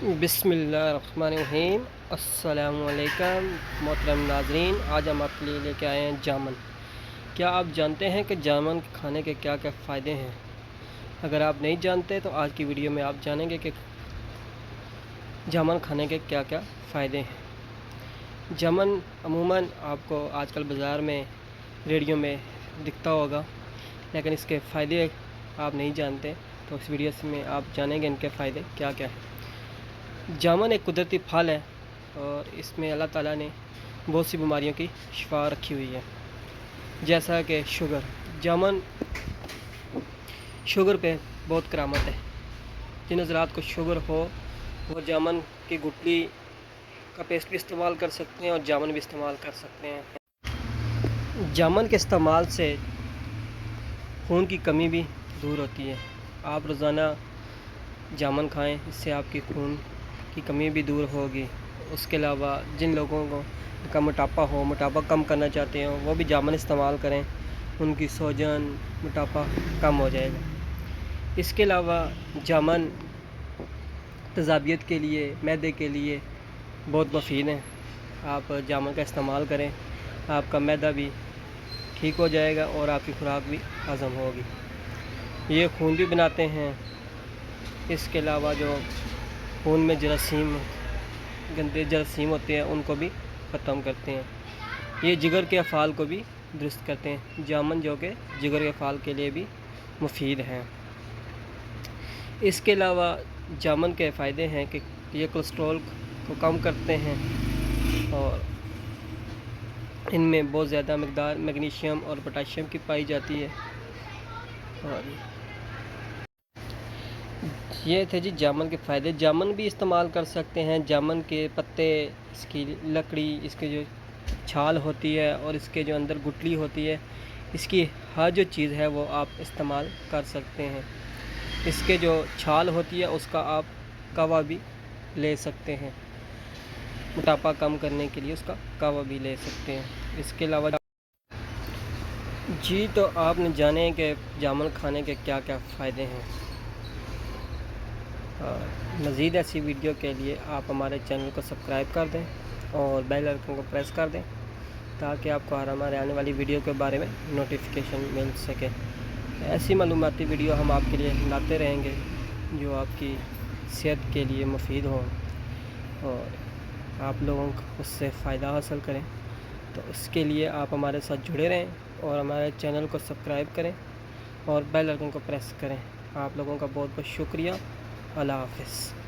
بسم اللہ الرحمن الرحیم۔ السلام علیکم محترم ناظرین، آج ہم آپ کے لیے لے کے آئے ہیں جامن۔ کیا آپ جانتے ہیں کہ جامن کھانے کے کیا کیا فائدے ہیں؟ اگر آپ نہیں جانتے تو آج کی ویڈیو میں آپ جانیں گے کہ جامن کھانے کے کیا کیا فائدے ہیں۔ جامن عموماً آپ کو آج کل بازار میں ریڑھیوں میں دکھتا ہوگا، لیکن اس کے فائدے آپ نہیں جانتے، تو اس ویڈیو میں آپ جانیں گے ان کے فائدے کیا کیا ہیں۔ جامن ایک قدرتی پھل ہے اور اس میں اللہ تعالیٰ نے بہت سی بیماریوں کی شفا رکھی ہوئی ہے، جیسا کہ شوگر۔ جامن شوگر پہ بہت کرامت ہے۔ جن حضرات کو شوگر ہو وہ جامن کی گٹلی کا پیسٹ بھی استعمال کر سکتے ہیں اور جامن بھی استعمال کر سکتے ہیں۔ جامن کے استعمال سے خون کی کمی بھی دور ہوتی ہے۔ آپ روزانہ جامن کھائیں، اس سے آپ کی خون کی کمی بھی دور ہوگی۔ اس کے علاوہ جن لوگوں کا موٹاپا کم کرنا چاہتے ہیں وہ بھی جامن استعمال کریں، ان کی سوجن موٹاپا کم ہو جائے گا۔ اس کے علاوہ جامن تیزابیت کے لیے، معدے کے لیے بہت مفید ہیں۔ آپ جامن کا استعمال کریں، آپ کا معدہ بھی ٹھیک ہو جائے گا اور آپ کی خوراک بھی ہضم ہوگی۔ یہ خون بھی بناتے ہیں۔ اس کے علاوہ جو خون میں گندے جراثیم ہوتے ہیں ان کو بھی ختم کرتے ہیں۔ یہ جگر کے افعال کو بھی درست کرتے ہیں، جامن جو کہ جگر کے افعال کے لیے بھی مفید ہیں۔ اس کے علاوہ جامن کے فائدے ہیں کہ یہ کولیسٹرول کو کم کرتے ہیں اور ان میں بہت زیادہ مقدار میگنیشیم اور پوٹاشیم کی پائی جاتی ہے۔ اور یہ تھے جی جامن کے فائدے۔ جامن بھی استعمال کر سکتے ہیں، جامن کے پتے، اس کی لکڑی، اس کے جو چھال ہوتی ہے اور اس کے جو اندر گٹلی ہوتی ہے، اس کی ہر جو چیز ہے وہ آپ استعمال کر سکتے ہیں۔ اس کے جو چھال ہوتی ہے اس کا آپ کوا بھی لے سکتے ہیں، موٹاپا کم کرنے کے لیے اس کا کوا بھی لے سکتے ہیں۔ اس کے علاوہ جی تو آپ نے جانے کہ جامن کھانے کے کیا کیا فائدے ہیں۔ مزید ایسی ویڈیو کے لیے آپ ہمارے چینل کو سبسکرائب کر دیں اور بیل آئیکن کو پریس کر دیں تاکہ آپ کو ہمارے آنے والی ویڈیو کے بارے میں نوٹیفیکیشن مل سکے۔ ایسی معلوماتی ویڈیو ہم آپ کے لیے لاتے رہیں گے جو آپ کی صحت کے لیے مفید ہوں اور آپ لوگوں کو اس سے فائدہ حاصل کریں۔ تو اس کے لیے آپ ہمارے ساتھ جڑے رہیں اور ہمارے چینل کو سبسکرائب کریں اور بیل آئیکن کو پریس کریں۔ آپ لوگوں کا بہت بہت شکریہ۔ اللہ حافظ۔